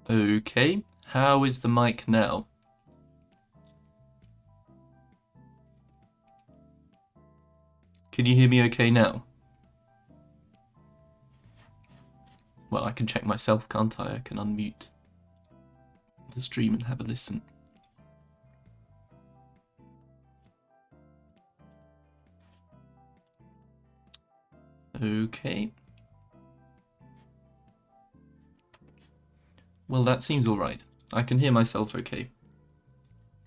Okay, how is the mic now? Can you hear me okay now? Well, I can check myself, can't I? I can unmute the stream and have a listen. Okay. Well, that seems alright. I can hear myself okay.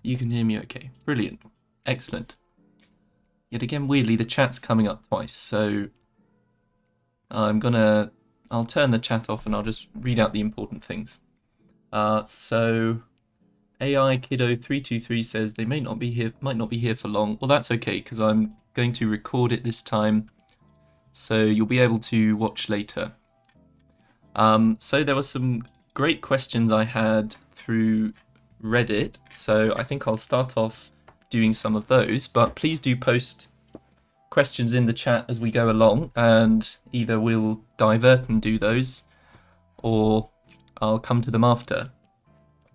You can hear me okay. Brilliant. Excellent. Yet again, weirdly, the chat's coming up twice, so I'll turn the chat off and I'll just read out the important things. So AI Kiddo 323 says they might not be here for long. Well, that's okay, because I'm going to record it this time, so you'll be able to watch later. So there were some great questions I had through Reddit, so I think I'll start off doing some of those, but please do post questions in the chat as we go along, and either we'll divert and do those, or I'll come to them after.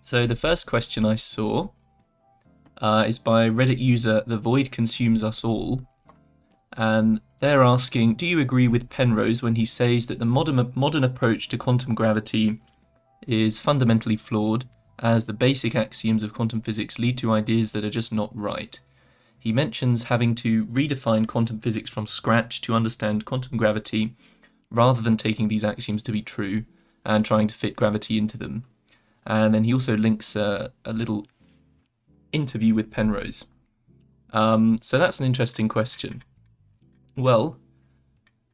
So the first question I saw is by Reddit user TheVoidConsumesUsAll, and they're asking, do you agree with Penrose when he says that the modern approach to quantum gravity is fundamentally flawed, as the basic axioms of quantum physics lead to ideas that are just not right? He mentions having to redefine quantum physics from scratch to understand quantum gravity, rather than taking these axioms to be true and trying to fit gravity into them. And then he also links a little interview with Penrose. So that's an interesting question. Well,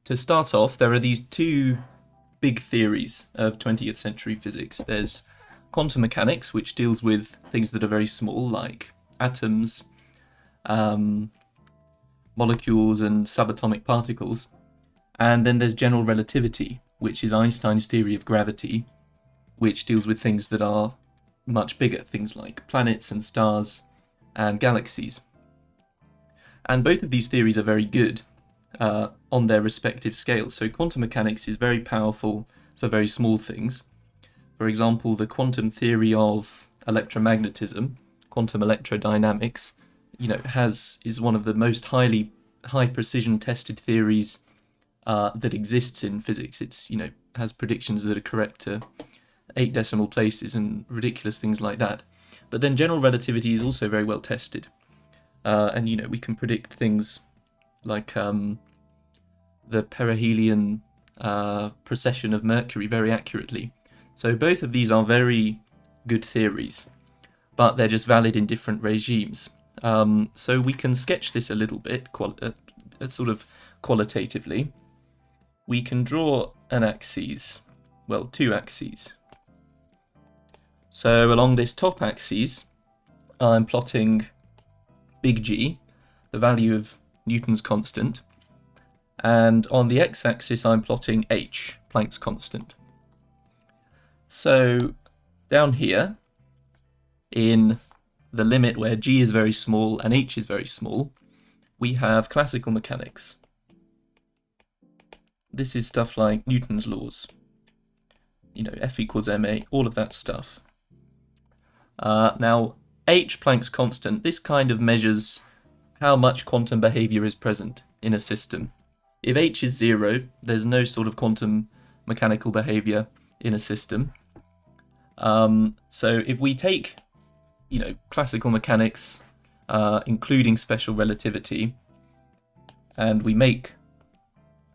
to start off, there are these two big theories of 20th century physics. There's quantum mechanics, which deals with things that are very small, like atoms, molecules and subatomic particles. And then there's general relativity, which is Einstein's theory of gravity, which deals with things that are much bigger, things like planets and stars and galaxies. And both of these theories are very good on their respective scales. So quantum mechanics is very powerful for very small things. For example, the quantum theory of electromagnetism, quantum electrodynamics, is one of the most high precision tested theories that exists in physics. It's has predictions that are correct to 8 decimal places and ridiculous things like that. But then general relativity is also very well tested, and we can predict things like the perihelion precession of Mercury very accurately. So both of these are very good theories, but they're just valid in different regimes. So we can sketch this a little bit, sort of qualitatively. We can draw an axis, well, two axes. So along this top axis, I'm plotting big G, the value of Newton's constant, and on the x-axis I'm plotting h, Planck's constant. So down here, in the limit where G is very small and h is very small, we have classical mechanics. This is stuff like Newton's laws, F equals ma, all of that stuff. Now, h, Planck's constant, this kind of measures how much quantum behavior is present in a system. If h is 0, there's no sort of quantum mechanical behavior in a system. So if we take, classical mechanics, including special relativity, and we make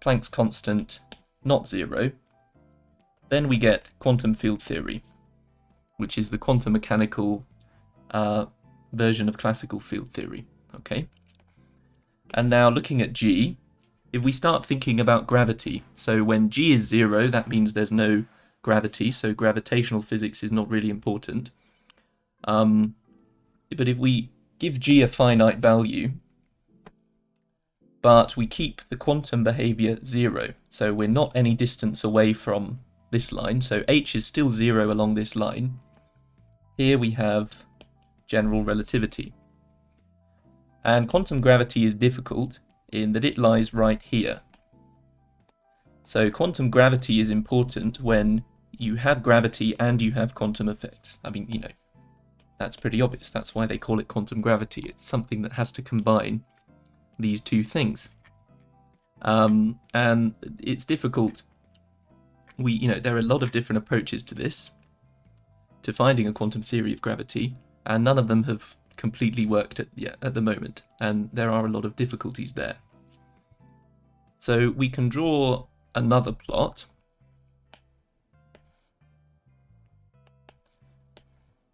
Planck's constant not 0, then we get quantum field theory, which is the quantum mechanical version of classical field theory. Okay. And now looking at G, if we start thinking about gravity, so when G is 0, that means there's no gravity, so gravitational physics is not really important. But if we give G a finite value, but we keep the quantum behavior 0, so we're not any distance away from this line, so h is still 0 along this line, here we have general relativity. And quantum gravity is difficult in that it lies right here. So quantum gravity is important when you have gravity and you have quantum effects. I mean, that's pretty obvious. That's why they call it quantum gravity. It's something that has to combine these two things. And it's difficult. There are a lot of different approaches to this, to finding a quantum theory of gravity, and none of them have completely worked at the moment, and there are a lot of difficulties there. So we can draw another plot.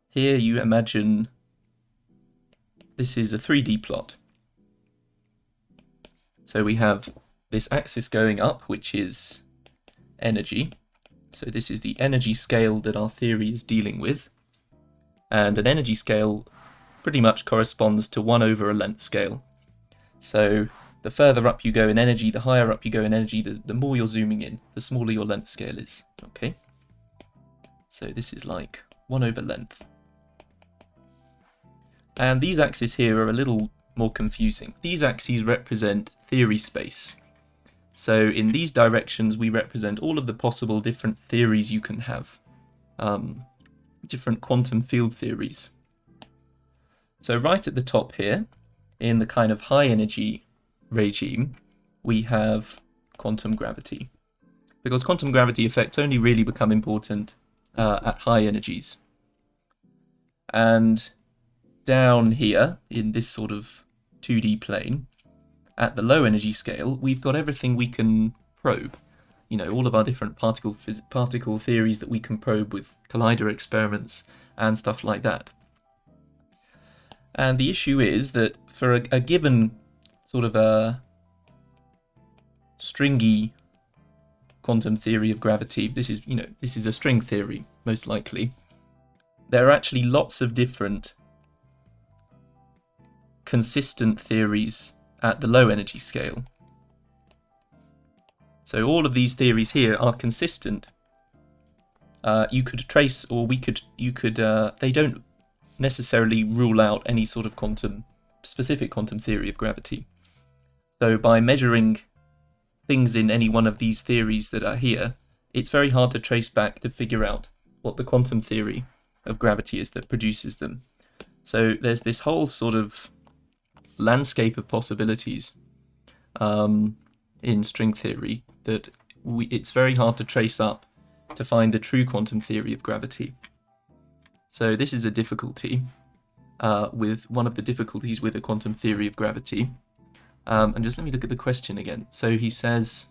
Here you imagine this is a 3D plot. So we have this axis going up, which is energy. So this is the energy scale that our theory is dealing with. And an energy scale pretty much corresponds to 1 over a length scale. So the further up you go in energy, the higher up you go in energy, the more you're zooming in, the smaller your length scale is. Okay? So this is like 1 over length. And these axes here are a little more confusing. These axes represent theory space. So in these directions, we represent all of the possible different theories you can have. Different quantum field theories. So right at the top here, in the kind of high energy regime, we have quantum gravity. Because quantum gravity effects only really become important at high energies. And down here, in this sort of 2D plane, at the low energy scale, we've got everything we can probe. All of our different particle theories that we can probe with collider experiments and stuff like that. And the issue is that for a given sort of a stringy quantum theory of gravity, this is a string theory, most likely, there are actually lots of different consistent theories at the low energy scale. So all of these theories here are consistent. You could trace, or they don't necessarily rule out any sort of specific quantum theory of gravity. So by measuring things in any one of these theories that are here, it's very hard to trace back to figure out what the quantum theory of gravity is that produces them. So there's this whole sort of landscape of possibilities in string theory that it's very hard to trace up to find the true quantum theory of gravity. So this is a difficulty with one of the difficulties with a quantum theory of gravity. And just let me look at the question again. So he says,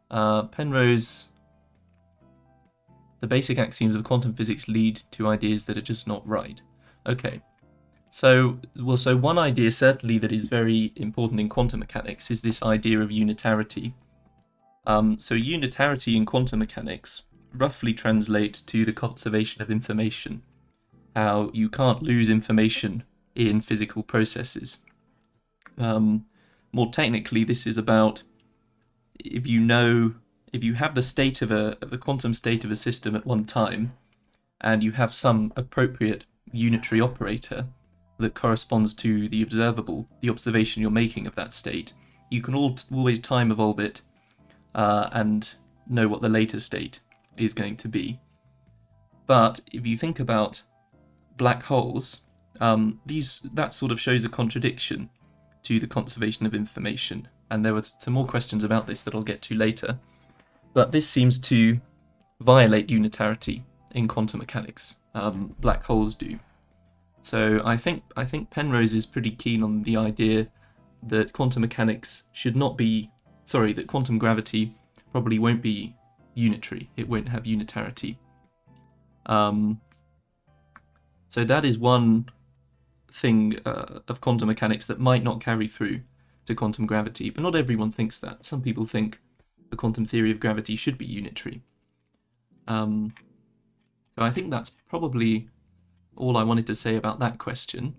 Penrose, the basic axioms of quantum physics lead to ideas that are just not right. Okay. So one idea certainly that is very important in quantum mechanics is this idea of unitarity. So unitarity in quantum mechanics roughly translates to the conservation of information, how you can't lose information in physical processes. More technically, this is about if you have the quantum state of a system at one time, and you have some appropriate unitary operator that corresponds to the observation you're making of that state, you can always time evolve it and know what the later state is going to be. But if you think about black holes, that sort of shows a contradiction to the conservation of information. And there were some more questions about this that I'll get to later. But this seems to violate unitarity in quantum mechanics. Black holes do. So I think Penrose is pretty keen on the idea that quantum gravity probably won't be unitary. It won't have unitarity. So that is one thing of quantum mechanics that might not carry through to quantum gravity, but not everyone thinks that. Some people think the quantum theory of gravity should be unitary. So I think that's probably all I wanted to say about that question.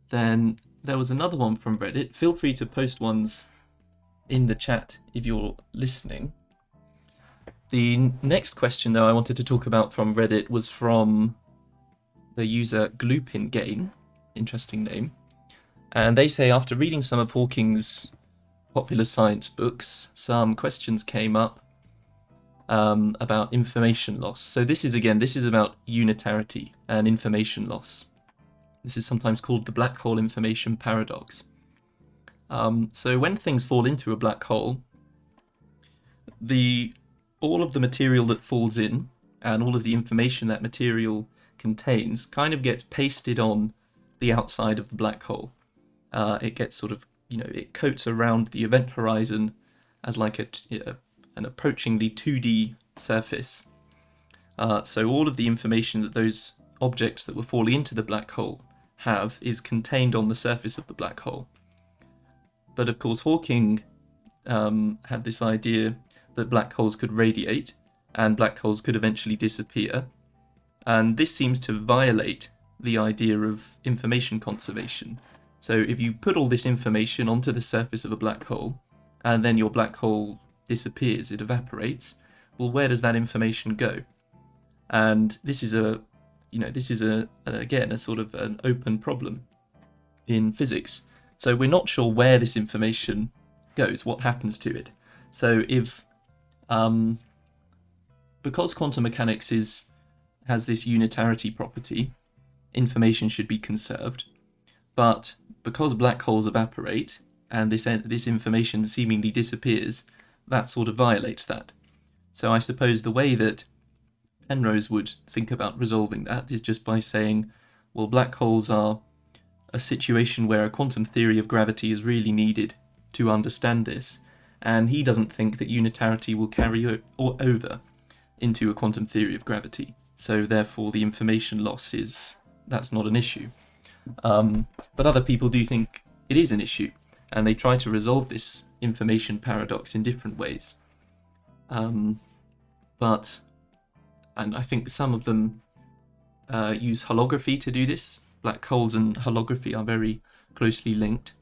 Then there was another one from Reddit. Feel free to post ones in the chat if you're listening. The next question, though, I wanted to talk about from Reddit was from the user glupingane, interesting name. And they say, after reading some of Hawking's popular science books, some questions came up about information loss. So this is about unitarity and information loss. This is sometimes called the black hole information paradox. So when things fall into a black hole, all of the material that falls in and all of the information that material contains kind of gets pasted on the outside of the black hole. It gets sort of, it coats around the event horizon as like an approachingly 2D surface. So all of the information that those objects that were falling into the black hole have is contained on the surface of the black hole. But of course Hawking had this idea that black holes could radiate and black holes could eventually disappear, and this seems to violate the idea of information conservation. So if you put all this information onto the surface of a black hole and then your black hole disappears, it evaporates, well, where does that information go? And this is again a sort of an open problem in physics. So we're not sure where this information goes, what happens to it. So if because quantum mechanics has this unitarity property, information should be conserved, but because black holes evaporate and this information seemingly disappears, that sort of violates that. So I suppose the way that Penrose would think about resolving that is just by saying, well, black holes are a situation where a quantum theory of gravity is really needed to understand this, and he doesn't think that unitarity will carry over into a quantum theory of gravity. So therefore the information loss that's not an issue. But other people do think it is an issue, and they try to resolve this information paradox in different ways. And I think some of them use holography to do this. Black holes and holography are very closely linked,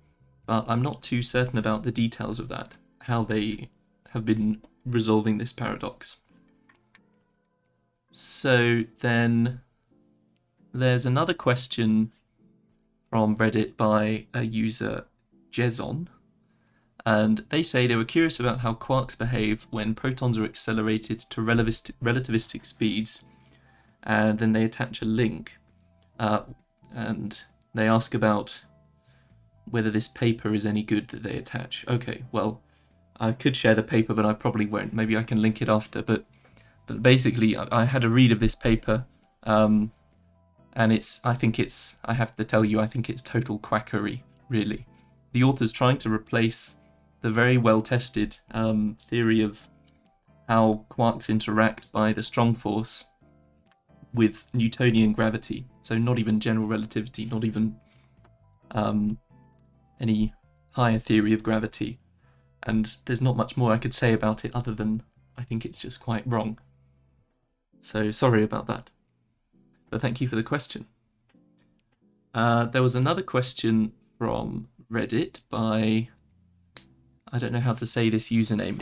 but I'm not too certain about the details of that, how they have been resolving this paradox. So then there's another question from Reddit by a user, Jezon, and they say they were curious about how quarks behave when protons are accelerated to relativistic speeds, and then they attach a link, and they ask about whether this paper is any good that they attach. Okay, well, I could share the paper, but I probably won't. Maybe I can link it after, but basically I had a read of this paper, and I have to tell you, I think it's total quackery, really. The author's trying to replace the very well-tested theory of how quarks interact by the strong force with Newtonian gravity. So not even general relativity, not even any higher theory of gravity. And there's not much more I could say about it other than I think it's just quite wrong. So sorry about that. But thank you for the question. There was another question from Reddit by, I don't know how to say this username.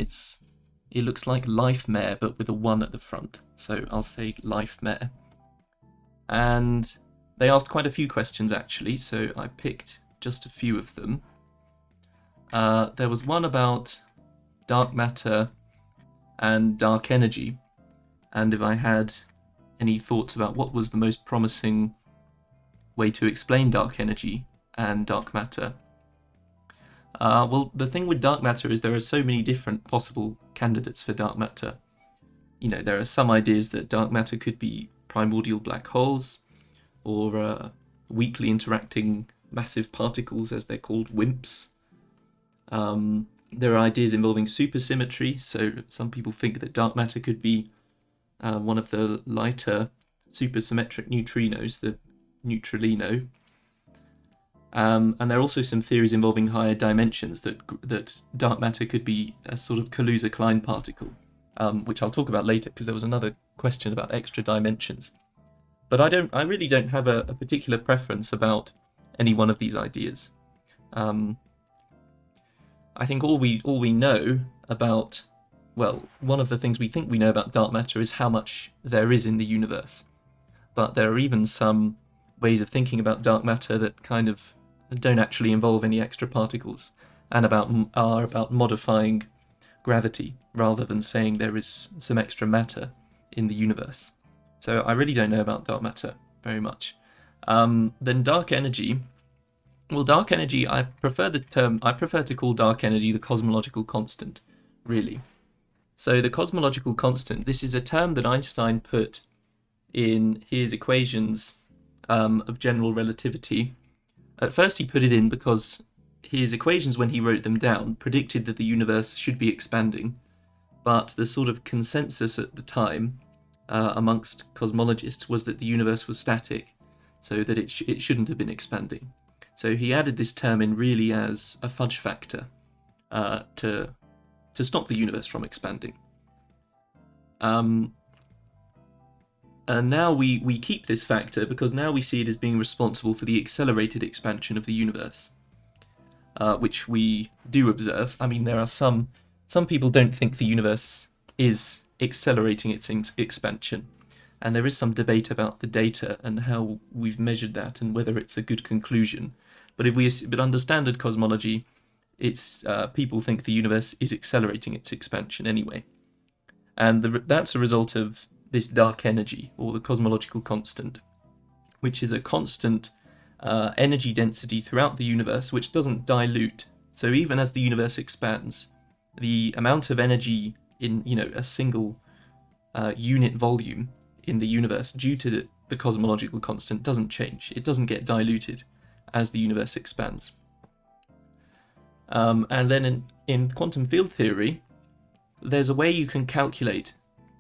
It looks like Lifemare, but with a 1 at the front. So I'll say Lifemare. And they asked quite a few questions actually, so I picked just a few of them. There was one about dark matter and dark energy, and if I had any thoughts about what was the most promising way to explain dark energy and dark matter. Well, the thing with dark matter is there are so many different possible candidates for dark matter. There are some ideas that dark matter could be primordial black holes, or weakly interacting massive particles, as they're called, WIMPs. There are ideas involving supersymmetry, so some people think that dark matter could be one of the lighter supersymmetric neutrinos, the neutralino. And there are also some theories involving higher dimensions that dark matter could be a sort of Kaluza-Klein particle, which I'll talk about later because there was another question about extra dimensions. But I really don't have a particular preference about any one of these ideas. I think all we know about, well, one of the things we think we know about dark matter is how much there is in the universe. But there are even some ways of thinking about dark matter that kind of don't actually involve any extra particles, and are about modifying gravity, rather than saying there is some extra matter in the universe. So I really don't know about dark matter very much. Then dark energy. Well, dark energy, I prefer to call dark energy the cosmological constant, really. So the cosmological constant, this is a term that Einstein put in his equations of general relativity. At first he put it in because his equations, when he wrote them down, predicted that the universe should be expanding, but the sort of consensus at the time amongst cosmologists was that the universe was static, so that it shouldn't have been expanding. So he added this term in really as a fudge factor to stop the universe from expanding. And now we keep this factor because now we see it as being responsible for the accelerated expansion of the universe, which we do observe. I mean, there are some people don't think the universe is accelerating its expansion, and there is some debate about the data and how we've measured that and whether it's a good conclusion. But under standard cosmology, it's people think the universe is accelerating its expansion anyway, and that's a result of this dark energy, or the cosmological constant, which is a constant energy density throughout the universe which doesn't dilute. So even as the universe expands, the amount of energy in a single unit volume in the universe due to the cosmological constant doesn't change. It doesn't get diluted as the universe expands. And then in quantum field theory, there's a way you can calculate,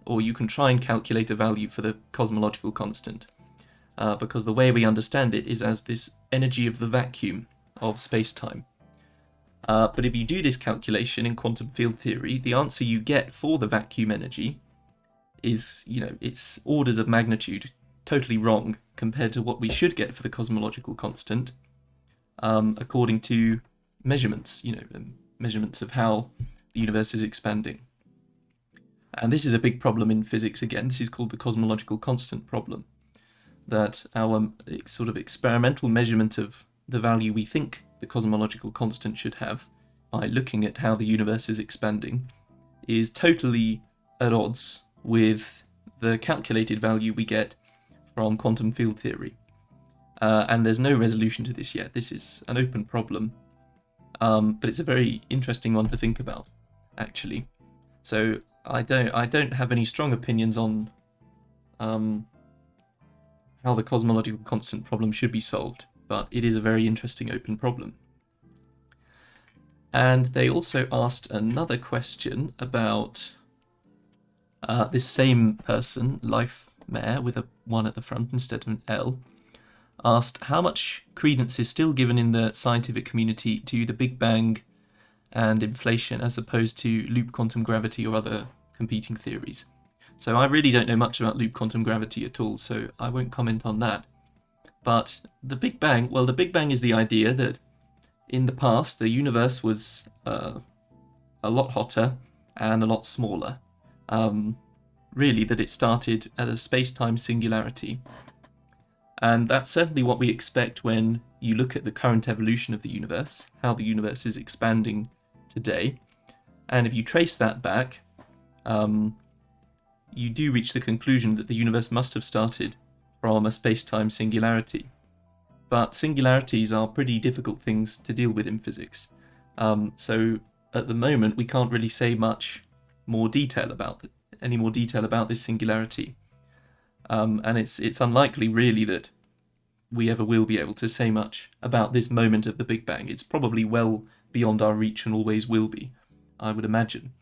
or you can try and calculate a value for the cosmological constant, because the way we understand it is as this energy of the vacuum of space-time. But if you do this calculation in quantum field theory, the answer you get for the vacuum energy is, it's orders of magnitude totally wrong compared to what we should get for the cosmological constant, according to measurements, measurements of how the universe is expanding. And this is a big problem in physics again. This is called the cosmological constant problem, that our sort of experimental measurement of the value we think the cosmological constant should have by looking at how the universe is expanding is totally at odds with the calculated value we get from quantum field theory. And there's no resolution to this yet. This is an open problem, but it's a very interesting one to think about, actually. So I don't have any strong opinions on how the cosmological constant problem should be solved, but it is a very interesting open problem. And they also asked another question about this same person, Life Mayor, with a 1 at the front instead of an L, asked how much credence is still given in the scientific community to the Big Bang and inflation as opposed to loop quantum gravity or other competing theories. So I really don't know much about loop quantum gravity at all, so I won't comment on that. But the Big Bang, well, the Big Bang is the idea that in the past the universe was a lot hotter and a lot smaller. Really, that it started at a space-time singularity. And that's certainly what we expect when you look at the current evolution of the universe, how the universe is expanding today. And if you trace that back, you do reach the conclusion that the universe must have started from a space-time singularity. But singularities are pretty difficult things to deal with in physics. So at the moment, we can't really say much more detail about any more detail about this singularity. And it's unlikely, really, that we ever will be able to say much about this moment of the Big Bang. It's probably well beyond our reach and always will be, I would imagine.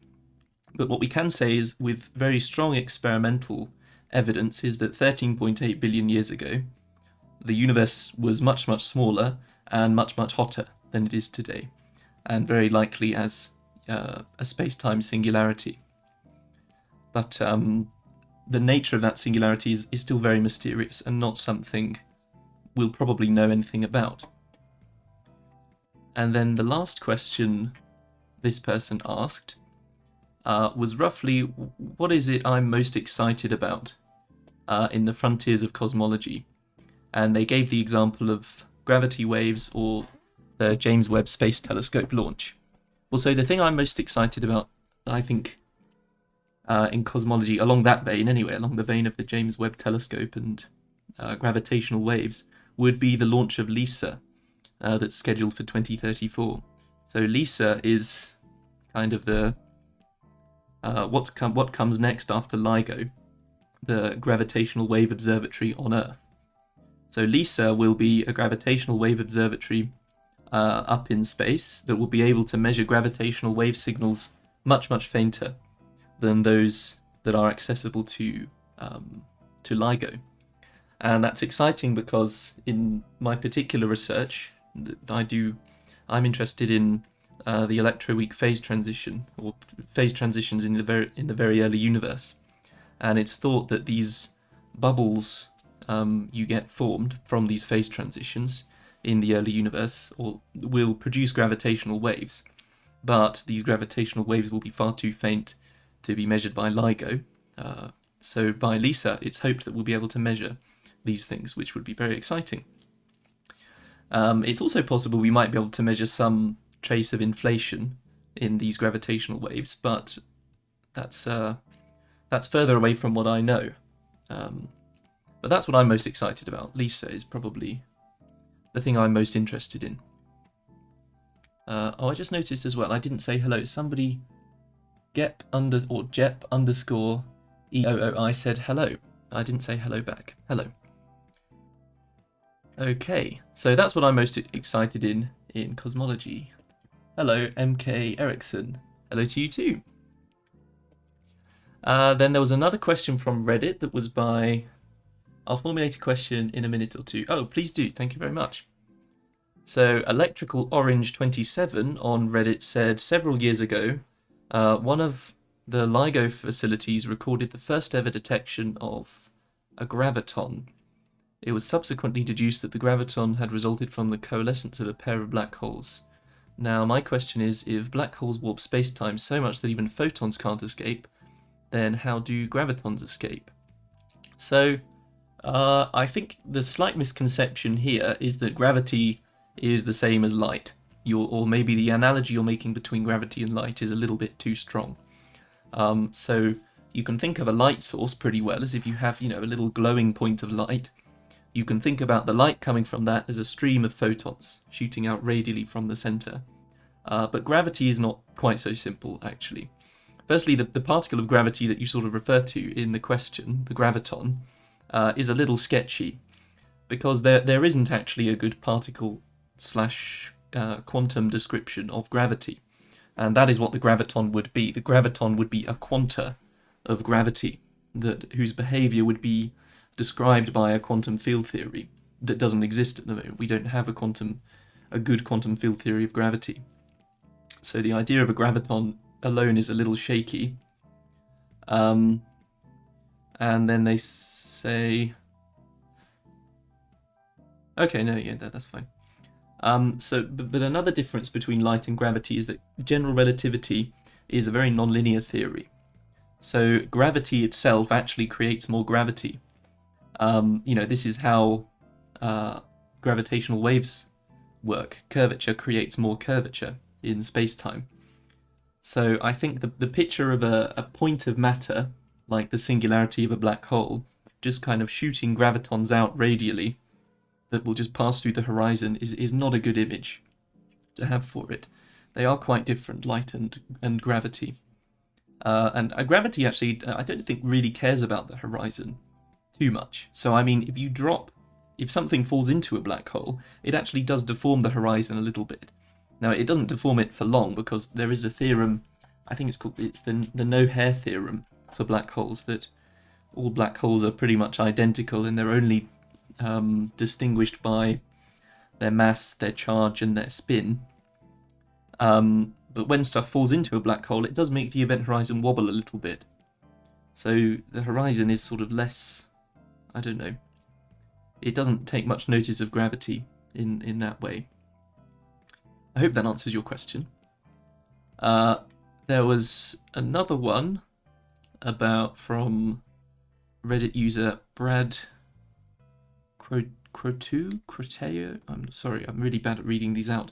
But what we can say is, with very strong experimental evidence, is that 13.8 billion years ago, the universe was much, much smaller and much, much hotter than it is today, and very likely as a space-time singularity. But the nature of that singularity is still very mysterious and not something we'll probably know anything about. And then the last question this person asked was roughly, what is it I'm most excited about in the frontiers of cosmology? And they gave the example of gravity waves or the James Webb Space Telescope launch. Well, so the thing I'm most excited about I think in cosmology, along that vein anyway, along the vein of the James Webb Telescope and gravitational waves, would be the launch of LISA that's scheduled for 2034. So LISA is kind of the what comes next after LIGO, the Gravitational Wave Observatory on Earth. So LISA will be a gravitational wave observatory up in space that will be able to measure gravitational wave signals much, much fainter than those that are accessible to LIGO. And that's exciting because in my particular research I'm interested in the electroweak phase transition, or phase transitions in the very early universe. And it's thought that these bubbles you get formed from these phase transitions in the early universe will produce gravitational waves, but these gravitational waves will be far too faint to be measured by LIGO. So by LISA, it's hoped that we'll be able to measure these things, which would be very exciting. It's also possible we might be able to measure some trace of inflation in these gravitational waves, but that's further away from what I know. But that's what I'm most excited about. LISA is probably the thing I'm most interested in. I just noticed as well, I didn't say hello. Somebody, Jep underscore EOOI said hello. I didn't say hello back. Hello. Okay, so that's what I'm most excited in cosmology. Hello, MK Erickson. Hello to you too. Then there was another question from Reddit that was by... I'll formulate a question in a minute or two. Oh, please do. Thank you very much. So, Electrical Orange 27 on Reddit said, several years ago, one of the LIGO facilities recorded the first ever detection of a graviton. It was subsequently deduced that the graviton had resulted from the coalescence of a pair of black holes. Now, my question is, if black holes warp space-time so much that even photons can't escape, then how do gravitons escape? So, I think the slight misconception here is that gravity is the same as light. Or maybe the analogy you're making between gravity and light is a little bit too strong. So you can think of a light source pretty well as if you have, a little glowing point of light. You can think about the light coming from that as a stream of photons shooting out radially from the center. But gravity is not quite so simple, actually. Firstly, the particle of gravity that you sort of refer to in the question, the graviton, is a little sketchy, because there isn't actually a good particle / quantum description of gravity. And that is what the graviton would be. The graviton would be a quanta of gravity, whose behavior would be described by a quantum field theory that doesn't exist at the moment. We don't have a good quantum field theory of gravity. So the idea of a graviton alone is a little shaky. And then they say... Okay, no, yeah, that's fine. But another difference between light and gravity is that general relativity is a very nonlinear theory. So gravity itself actually creates more gravity. This is how gravitational waves work. Curvature creates more curvature in space-time. So I think the picture of a point of matter, like the singularity of a black hole, just kind of shooting gravitons out radially, that will just pass through the horizon is not a good image to have for it. They are quite different, light and gravity. And gravity actually, I don't think really cares about the horizon too much. So I mean, if something falls into a black hole, it actually does deform the horizon a little bit. Now it doesn't deform it for long because there is a theorem, I think it's the no-hair theorem for black holes, that all black holes are pretty much identical and they're only distinguished by their mass, their charge, and their spin. But when stuff falls into a black hole, it does make the event horizon wobble a little bit. So the horizon is sort of less, I don't know, it doesn't take much notice of gravity in that way. I hope that answers your question. There was another one from Reddit user bradcroteau. I'm sorry, I'm really bad at reading these out.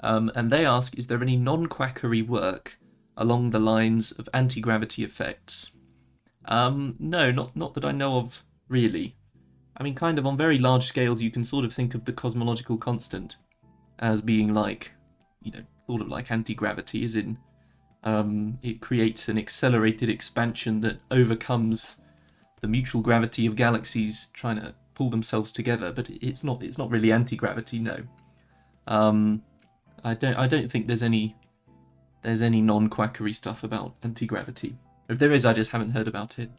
And they ask, is there any non-quackery work along the lines of anti-gravity effects? No, not that I know of, really. I mean, kind of on very large scales, you can sort of think of the cosmological constant as being like, sort of like anti-gravity, as in it creates an accelerated expansion that overcomes the mutual gravity of galaxies trying to pull themselves together. But it's not really anti-gravity, no. I don't think there's any non-quackery stuff about anti-gravity. If there is, I just haven't heard about it,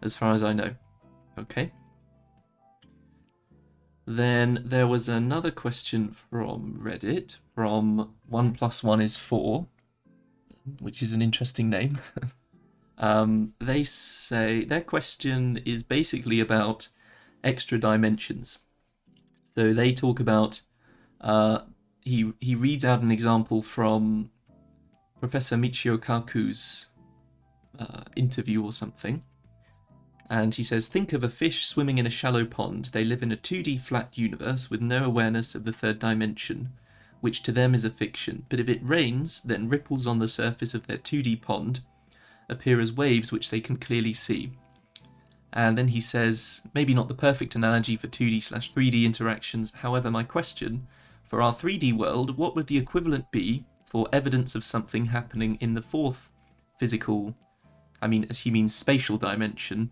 as far as I know. Okay. Then there was another question from Reddit, from oneplusoneisfour, which is an interesting name. They say their question is basically about extra dimensions. So they talk about, he reads out an example from Professor Michio Kaku's interview or something. And he says, think of a fish swimming in a shallow pond. They live in a 2D flat universe with no awareness of the third dimension, which to them is a fiction. But if it rains, then ripples on the surface of their 2D pond appear as waves which they can clearly see. And then he says, maybe not the perfect analogy for 2D/3D interactions. However, my question, for our 3D world, what would the equivalent be for evidence of something happening in the fourth physical, as he means spatial dimension,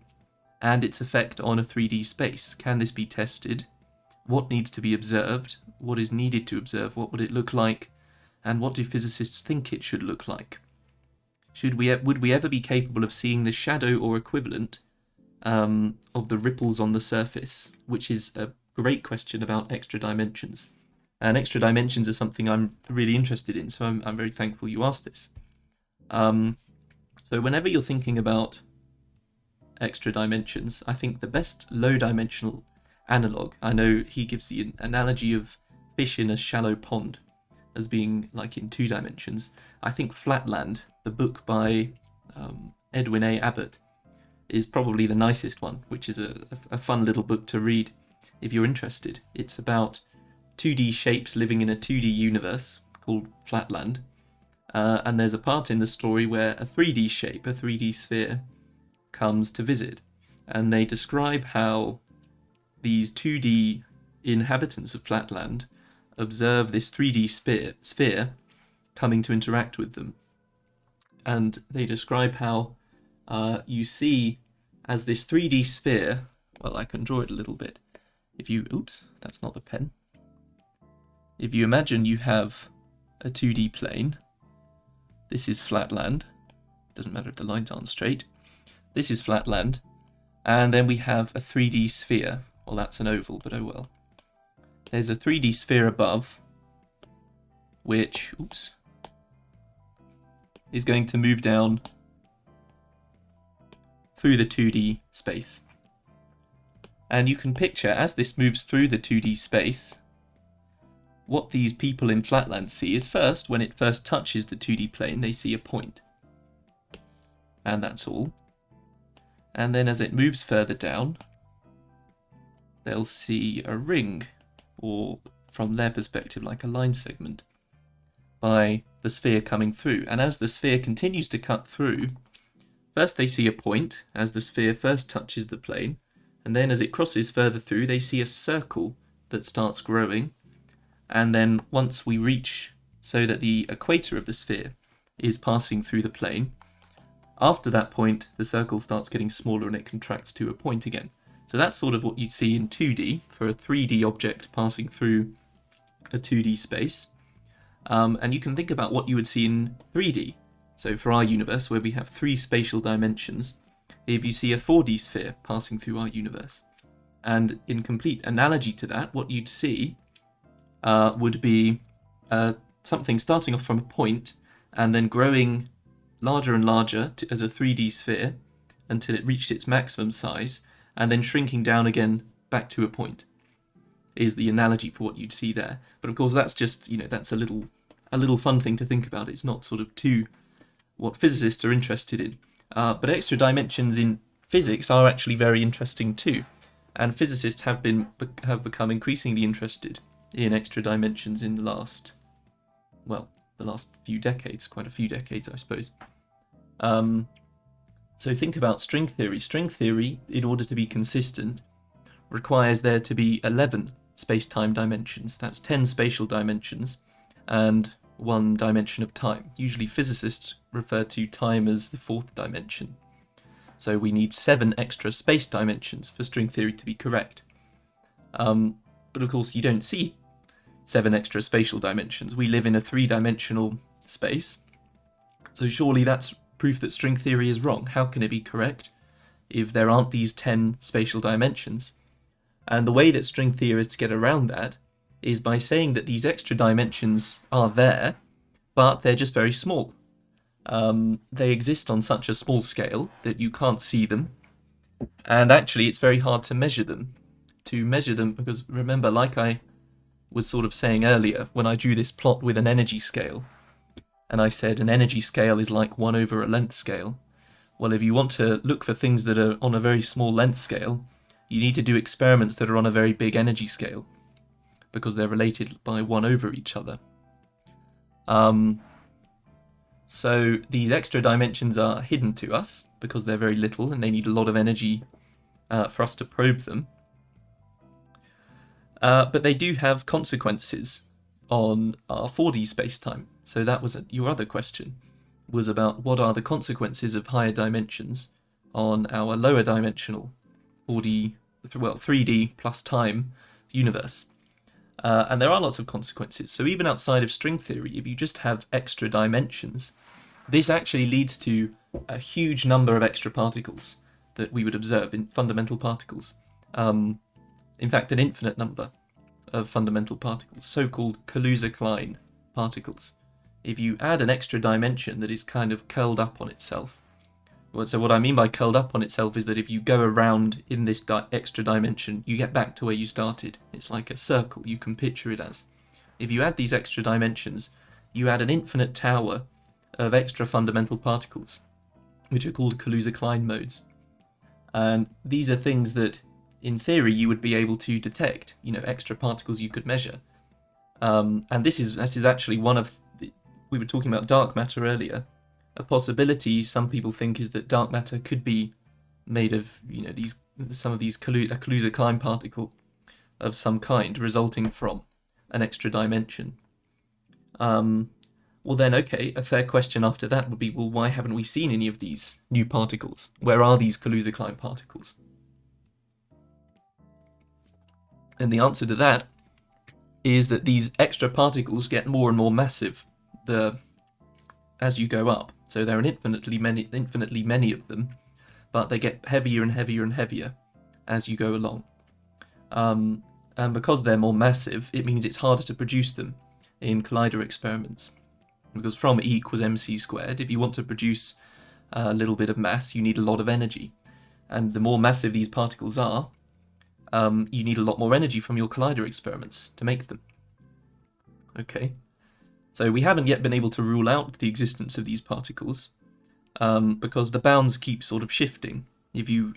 and its effect on a 3D space? Can this be tested? What needs to be observed? What is needed to observe? What would it look like? And what do physicists think it should look like? Would we ever be capable of seeing the shadow or equivalent of the ripples on the surface? Which is a great question about extra dimensions. And extra dimensions are something I'm really interested in, so I'm very thankful you asked this. So whenever you're thinking about extra dimensions, I think the best low-dimensional analog, I know he gives the analogy of fish in a shallow pond as being like in 2 dimensions. I think Flatland, the book by Edwin A. Abbott, is probably the nicest one, which is a fun little book to read if you're interested. It's about 2D shapes living in a 2D universe called Flatland, and there's a part in the story where a 3D shape, a 3D sphere, comes to visit, and they describe how these 2D inhabitants of Flatland observe this 3D sphere coming to interact with them. And they describe how you see as this 3D sphere, well, I can draw it a little bit. Oops, that's not the pen. If you imagine you have a 2D plane, this is Flatland, doesn't matter if the lines aren't straight. This is Flatland, and then we have a 3D sphere. Well, that's an oval, but oh well. There's a 3D sphere above, which, is going to move down through the 2D space. And you can picture, as this moves through the 2D space, what these people in Flatland see is first, when it first touches the 2D plane, they see a point. And that's all. And then as it moves further down, they'll see a ring, or from their perspective, like a line segment, by the sphere coming through. And as the sphere continues to cut through, first they see a point as the sphere first touches the plane, and then as it crosses further through, they see a circle that starts growing. And then once we reach so that the equator of the sphere is passing through the plane, after that point, the circle starts getting smaller and it contracts to a point again. So that's sort of what you'd see in 2D for a 3D object passing through a 2D space. And you can think about what you would see in 3D. So for our universe, where we have 3 spatial dimensions, if you see a 4D sphere passing through our universe. And in complete analogy to that, what you'd see would be something starting off from a point and then growing larger and larger as a 3D sphere until it reached its maximum size, and then shrinking down again back to a point, is the analogy for what you'd see there. But of course that's just, that's a little fun thing to think about. It's not sort of what physicists are interested in. But extra dimensions in physics are actually very interesting too. And physicists have become increasingly interested in extra dimensions in the last, the last few decades, quite a few decades, I suppose. So think about string theory. String theory, in order to be consistent, requires there to be 11 space-time dimensions. That's 10 spatial dimensions and 1 dimension of time. Usually physicists refer to time as the 4th dimension. So we need 7 extra space dimensions for string theory to be correct. But of course you don't see 7 extra spatial dimensions. We live in a 3-dimensional space. So surely that's proof that string theory is wrong. How can it be correct if there aren't these 10 spatial dimensions? And the way that string theorists get around that is by saying that these extra dimensions are there, but they're just very small. They exist on such a small scale that you can't see them, and actually it's very hard to measure them. Because remember, like I was sort of saying earlier, when I drew this plot with an energy scale, and I said an energy scale is like 1 over a length scale. Well, if you want to look for things that are on a very small length scale, you need to do experiments that are on a very big energy scale, because they're related by 1 over each other. So these extra dimensions are hidden to us, because they're very little, and they need a lot of energy for us to probe them. But they do have consequences on our 4D spacetime. So that was your other question, was about what are the consequences of higher dimensions on our lower dimensional 3D plus time universe. And there are lots of consequences. So even outside of string theory, if you just have extra dimensions, this actually leads to a huge number of extra particles that we would observe in fundamental particles. In fact, an infinite number of fundamental particles, so-called Kaluza-Klein particles. If you add an extra dimension that is kind of curled up on itself, so what I mean by curled up on itself is that if you go around in this extra dimension, you get back to where you started. It's like a circle, you can picture it as. If you add these extra dimensions, you add an infinite tower of extra fundamental particles, which are called Kaluza-Klein modes. And these are things that, in theory, you would be able to detect, extra particles you could measure. And this is actually one of we were talking about dark matter earlier. A possibility some people think is that dark matter could be made of, a Kaluza-Klein particle of some kind, resulting from an extra dimension. Well then, okay, a fair question after that would be, well, why haven't we seen any of these new particles? Where are these Kaluza-Klein particles? And the answer to that is that these extra particles get more and more massive as you go up. So there are infinitely many of them, but they get heavier and heavier and heavier as you go along. And because they're more massive, it means it's harder to produce them in collider experiments. Because from E equals mc squared, if you want to produce a little bit of mass, you need a lot of energy. And the more massive these particles are, you need a lot more energy from your collider experiments to make them. Okay. So we haven't yet been able to rule out the existence of these particles, because the bounds keep sort of shifting. If you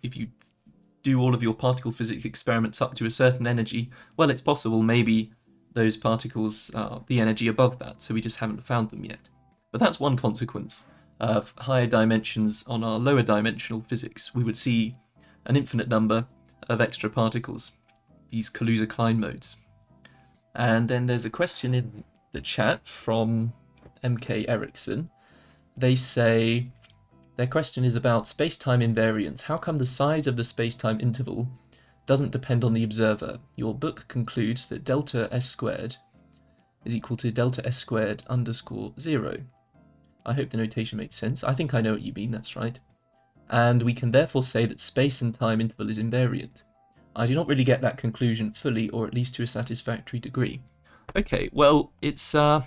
do all of your particle physics experiments up to a certain energy, well, it's possible maybe those particles are the energy above that, so we just haven't found them yet. But that's one consequence of higher dimensions on our lower dimensional physics. We would see an infinite number of extra particles, these Kaluza-Klein modes. And then there's a question in the chat from MK Erickson. They say their question is about space-time invariance. How come the size of the space-time interval doesn't depend on the observer? Your book concludes that delta s squared is equal to delta s squared underscore 0. I hope the notation makes sense. I think I know what you mean, that's right. And we can therefore say that space and time interval is invariant. I do not really get that conclusion fully, or at least to a satisfactory degree. Okay, well, it's an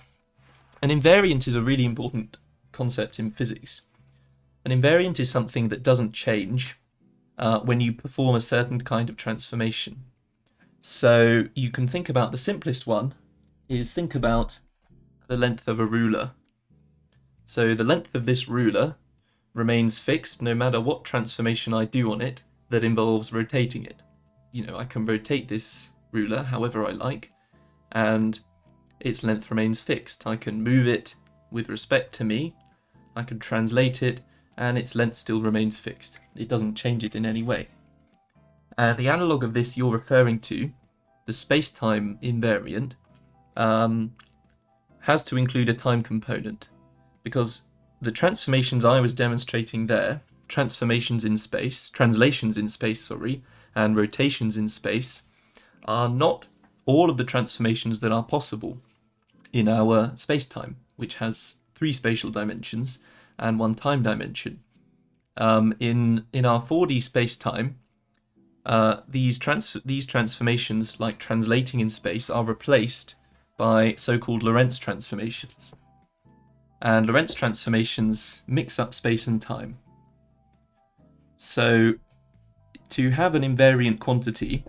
invariant is a really important concept in physics. An invariant is something that doesn't change when you perform a certain kind of transformation. So you can think about the simplest one is think about the length of a ruler. So the length of this ruler remains fixed no matter what transformation I do on it that involves rotating it. I can rotate this ruler however I like, and its length remains fixed. I can move it with respect to me. I can translate it, and its length still remains fixed. It doesn't change it in any way. And the analog of this you're referring to, the space-time invariant, has to include a time component, because the transformations I was demonstrating there, translations in space, and rotations in space, are not all of the transformations that are possible in our space-time, which has 3 spatial dimensions and 1 time dimension. In our 4D space-time, these transformations, like translating in space, are replaced by so-called Lorenz transformations. And Lorenz transformations mix up space and time. So to have an invariant quantity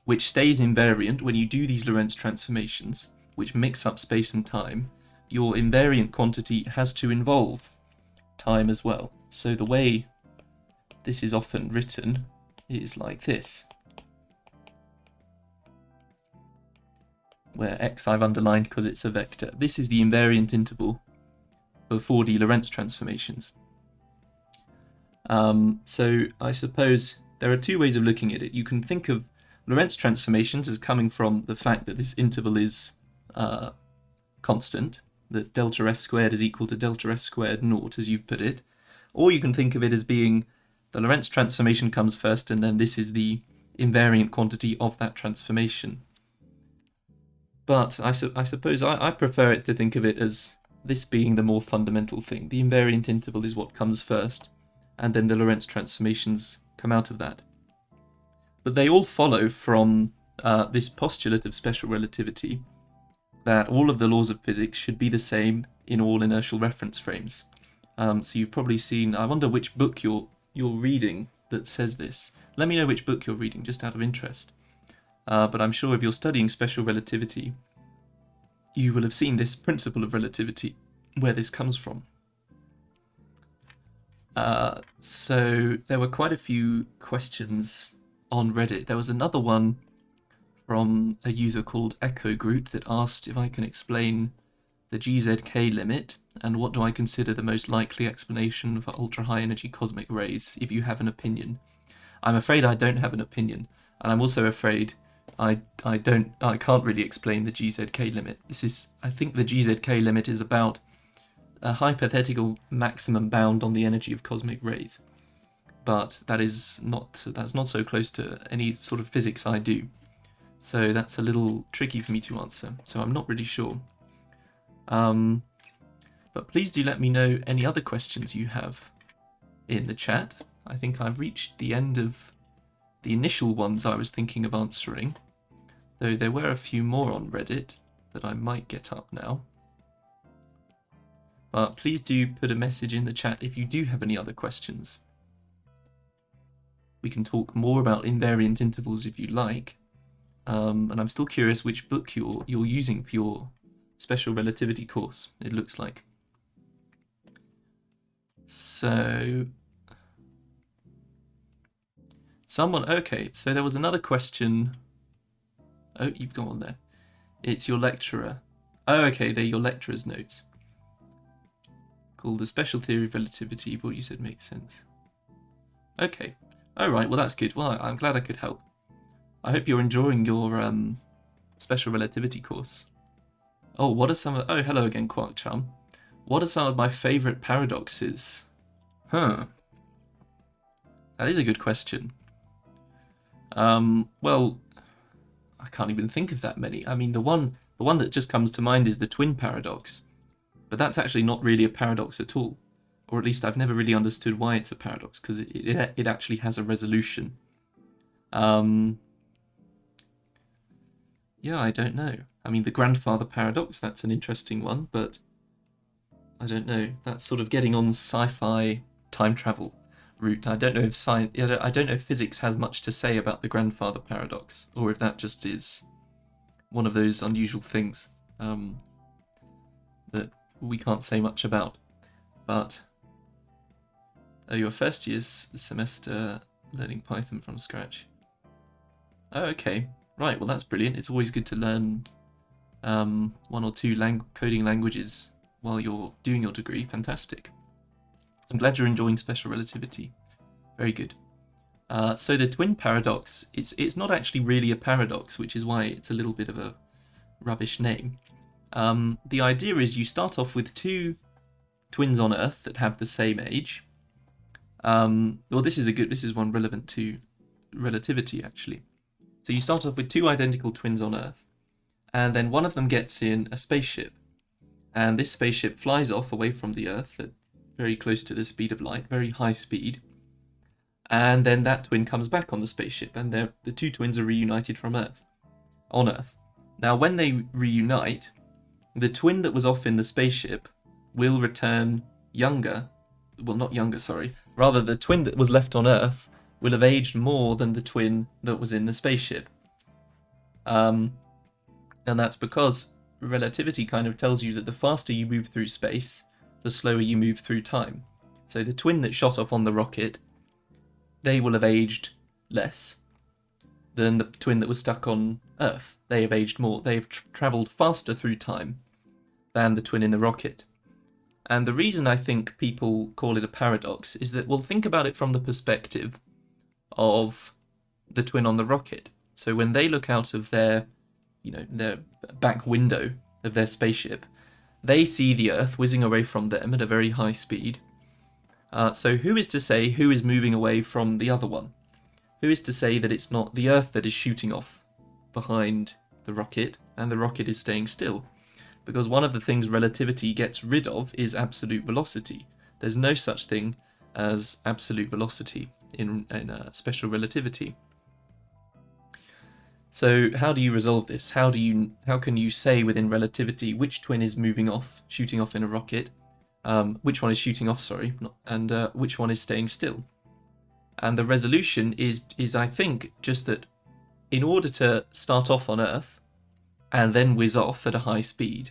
which stays invariant when you do these Lorenz transformations, which mix up space and time, your invariant quantity has to involve time as well. So the way this is often written is like this, where x I've underlined because it's a vector. This is the invariant interval for 4D Lorenz transformations. So I suppose there are 2 ways of looking at it. You can think of Lorenz transformations as coming from the fact that this interval is constant, that delta s squared is equal to delta s squared naught, as you've put it. Or you can think of it as being the Lorenz transformation comes first, and then this is the invariant quantity of that transformation. But I suppose I prefer it to think of it as this being the more fundamental thing. The invariant interval is what comes first, and then the Lorenz transformations come out of that. But they all follow from this postulate of special relativity, that all of the laws of physics should be the same in all inertial reference frames. So you've probably seen, I wonder which book you're reading that says this. Let me know which book you're reading, just out of interest. But I'm sure if you're studying special relativity, you will have seen this principle of relativity, where this comes from. So there were quite a few questions on Reddit. There was another one from a user called Echo Groot that asked if I can explain the GZK limit, and what do I consider the most likely explanation for ultra-high energy cosmic rays, if you have an opinion. I'm afraid I don't have an opinion, and I'm also afraid I can't really explain the GZK limit. I think the GZK limit is about a hypothetical maximum bound on the energy of cosmic rays, but that's not so close to any sort of physics I do. So that's a little tricky for me to answer, so I'm not really sure. But please do let me know any other questions you have in the chat. I think I've reached the end of the initial ones I was thinking of answering, though there were a few more on Reddit that I might get up now. But please do put a message in the chat if you do have any other questions. We can talk more about invariant intervals if you like. And I'm still curious which book you're using for your special relativity course, it looks like. So okay, so there was another question. Oh, you've gone on there. It's your lecturer. Oh, okay, they're your lecturer's notes. Called The Special Theory of Relativity, what you said makes sense. Okay, alright, well that's good. Well, I'm glad I could help. I hope you're enjoying your special relativity course. Oh, what are some of... Oh, hello again, Quark Chum. What are some of my favourite paradoxes? Huh. That is a good question. Well, I can't even think of that many. I mean, the one that just comes to mind is the twin paradox. But that's actually not really a paradox at all. Or at least I've never really understood why it's a paradox, because it actually has a resolution. Yeah, I don't know. I mean, the grandfather paradox, that's an interesting one, but I don't know. That's sort of getting on sci-fi time travel route. I don't know if physics has much to say about the grandfather paradox, or if that just is one of those unusual things that we can't say much about. But your first year's semester learning Python from scratch. Oh, okay. Right, well that's brilliant. It's always good to learn one or two coding languages while you're doing your degree. Fantastic. I'm glad you're enjoying special relativity. Very good. So the twin paradox, it's not actually really a paradox, which is why it's a little bit of a rubbish name. The idea is you start off with two twins on Earth that have the same age. Well, this is one relevant to relativity, actually. So you start off with two identical twins on Earth, and then one of them gets in a spaceship, and this spaceship flies off away from the Earth at very close to the speed of light, very high speed, and then that twin comes back on the spaceship, and the two twins are reunited on Earth. Now, when they reunite, the twin that was off in the spaceship will return younger. Well, not younger, sorry. Rather, the twin that was left on Earth will have aged more than the twin that was in the spaceship. And that's because relativity kind of tells you that the faster you move through space, the slower you move through time. So the twin that shot off on the rocket, they will have aged less than the twin that was stuck on Earth. They have aged more. They have travelled faster through time than the twin in the rocket. And the reason I think people call it a paradox is that, well, think about it from the perspective of the twin on the rocket. So when they look out of their back window of their spaceship, they see the Earth whizzing away from them at a very high speed. So who is to say who is moving away from the other one? Who is to say that it's not the Earth that is shooting off behind the rocket and the rocket is staying still? Because one of the things relativity gets rid of is absolute velocity. There's no such thing as absolute velocity in special relativity. So how do you resolve this? How can you say within relativity which twin is shooting off in a rocket, which one is shooting off, and which one is staying still? And the resolution is I think just that in order to start off on Earth and then whiz off at a high speed,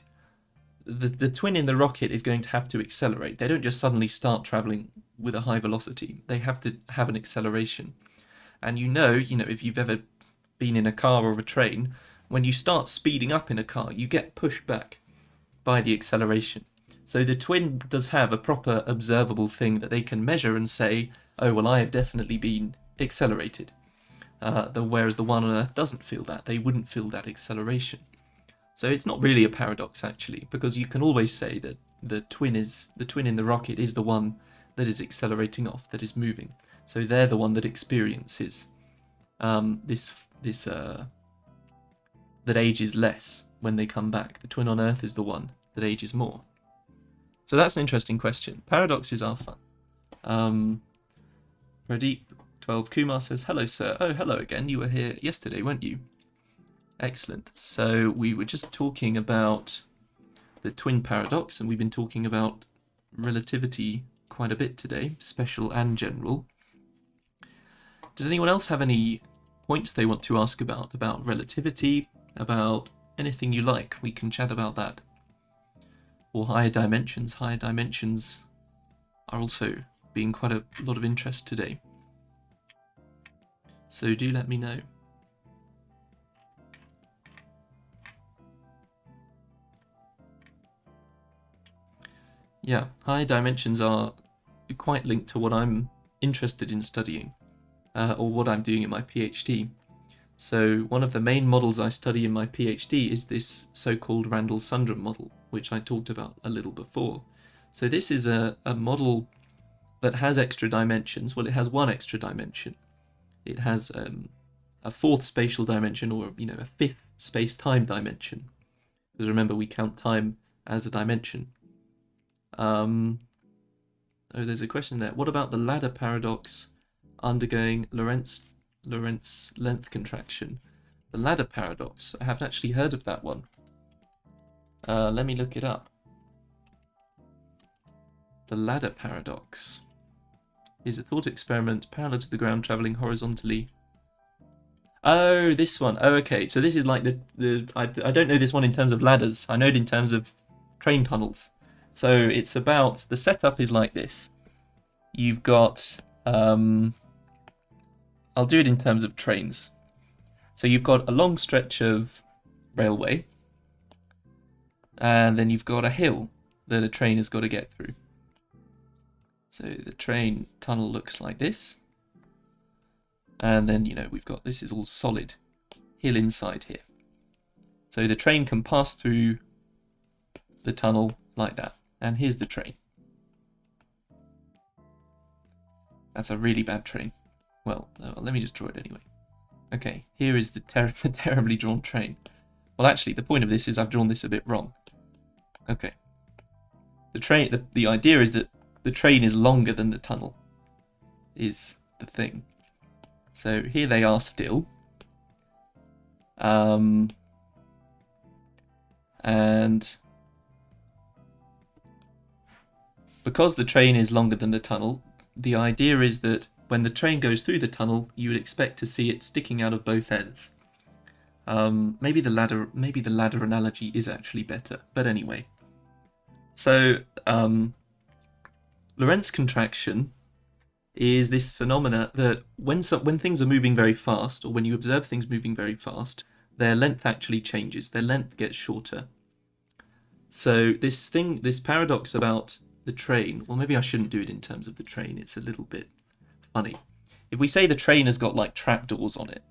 the twin in the rocket is going to have to accelerate. They don't just suddenly start traveling with a high velocity. They have to have an acceleration. And if you've ever been in a car or a train, when you start speeding up in a car, you get pushed back by the acceleration. So the twin does have a proper observable thing that they can measure and say, oh, well, I have definitely been accelerated. Whereas the one on Earth doesn't feel that. They wouldn't feel that acceleration. So it's not really a paradox, actually, because you can always say that the twin in the rocket is the one that is accelerating off, that is moving. So they're the one that experiences that ages less when they come back. The twin on Earth is the one that ages more. So that's an interesting question. Paradoxes are fun. Pradeep 12 Kumar says, hello, sir. Oh, hello again. You were here yesterday, weren't you? Excellent. So we were just talking about the twin paradox, and we've been talking about relativity quite a bit today, special and general. Does anyone else have any points they want to ask about relativity, about anything you like? We can chat about that. Or higher dimensions. Higher dimensions are also being quite a lot of interest today. So do let me know. Yeah, higher dimensions are quite linked to what I'm interested in studying, or what I'm doing in my PhD. So one of the main models I study in my PhD is this so-called Randall Sunder model, which I talked about a little before. So this is a model that has extra dimensions. Well, it has one extra dimension. It has a fourth spatial dimension, or a fifth space-time dimension. Because remember, we count time as a dimension. Oh, there's a question there. What about the ladder paradox undergoing Lorenz length contraction? The ladder paradox. I haven't actually heard of that one. Let me look it up. The ladder paradox is a thought experiment parallel to the ground traveling horizontally. Oh, this one. Oh, okay. So this is like I don't know this one in terms of ladders. I know it in terms of train tunnels. So it's about, the setup is like this. You've got, I'll do it in terms of trains. So you've got a long stretch of railway, and then you've got a hill that a train has got to get through. So the train tunnel looks like this. And then, you know, we've got, this is all solid hill inside here. So the train can pass through the tunnel like that. And here's the train. That's a really bad train. Well, let me just draw it anyway. Okay, here is the terribly drawn train. Well, actually, the point of this is I've drawn this a bit wrong. Okay. The idea is that the train is longer than the tunnel, is the thing. So here they are still. And because the train is longer than the tunnel, the idea is that when the train goes through the tunnel, you would expect to see it sticking out of both ends. Maybe the ladder analogy is actually better, but anyway. So Lorenz contraction is this phenomena that when things are moving very fast, or when you observe things moving very fast, their length actually changes. Their length gets shorter. So this paradox about the train, well, maybe I shouldn't do it in terms of the train. It's a little bit funny. If we say the train has got like trapdoors on it,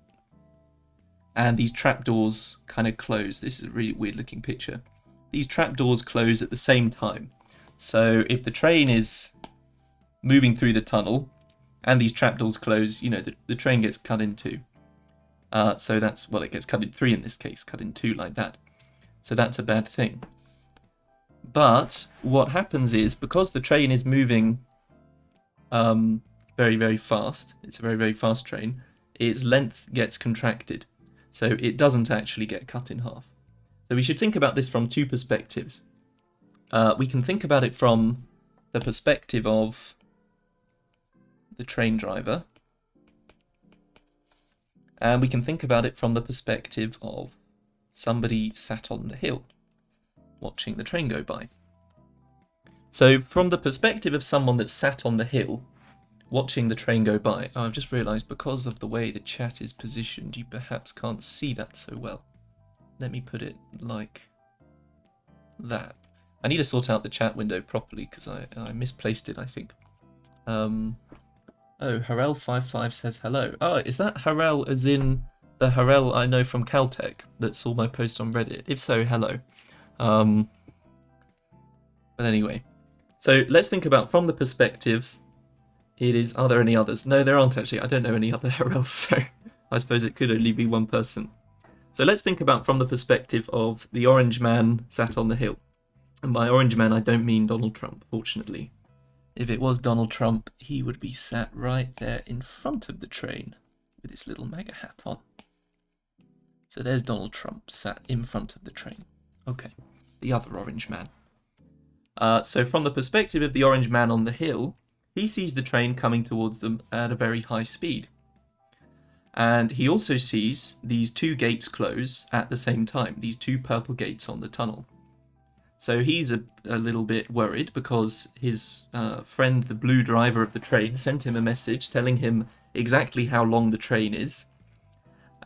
and these trapdoors kind of close, this is a really weird looking picture. These trapdoors close at the same time. So if the train is moving through the tunnel and these trapdoors close, you know, the train gets cut in two. So that's, well, it gets cut in three in this case, cut in two like that. So that's a bad thing. But what happens is, because the train is moving very, very fast, it's a very, very fast train, its length gets contracted. So it doesn't actually get cut in half. So we should think about this from two perspectives. We can think about it from the perspective of the train driver. And we can think about it from the perspective of somebody sat on the hill watching the train go by. So from the perspective of someone that sat on the hill watching the train go by, I've just realised because of the way the chat is positioned, you perhaps can't see that so well. Let me put it like that. I need to sort out the chat window properly because I misplaced it, I think. Oh, Harel55 says hello. Oh, is that Harel as in the Harel I know from Caltech that saw my post on Reddit? If so, hello. But anyway, so let's think about from the perspective. It is, are there any others? No, there aren't actually. I don't know any other Harels, so I suppose it could only be one person. So let's think about from the perspective of the orange man sat on the hill. And by orange man, I don't mean Donald Trump, fortunately. If it was Donald Trump, he would be sat right there in front of the train with his little MAGA hat on. So there's Donald Trump sat in front of the train. Okay, the other orange man. So from the perspective of the orange man on the hill, he sees the train coming towards them at a very high speed. And he also sees these two gates close at the same time, these two purple gates on the tunnel. So he's a little bit worried because his friend, the blue driver of the train, sent him a message telling him exactly how long the train is.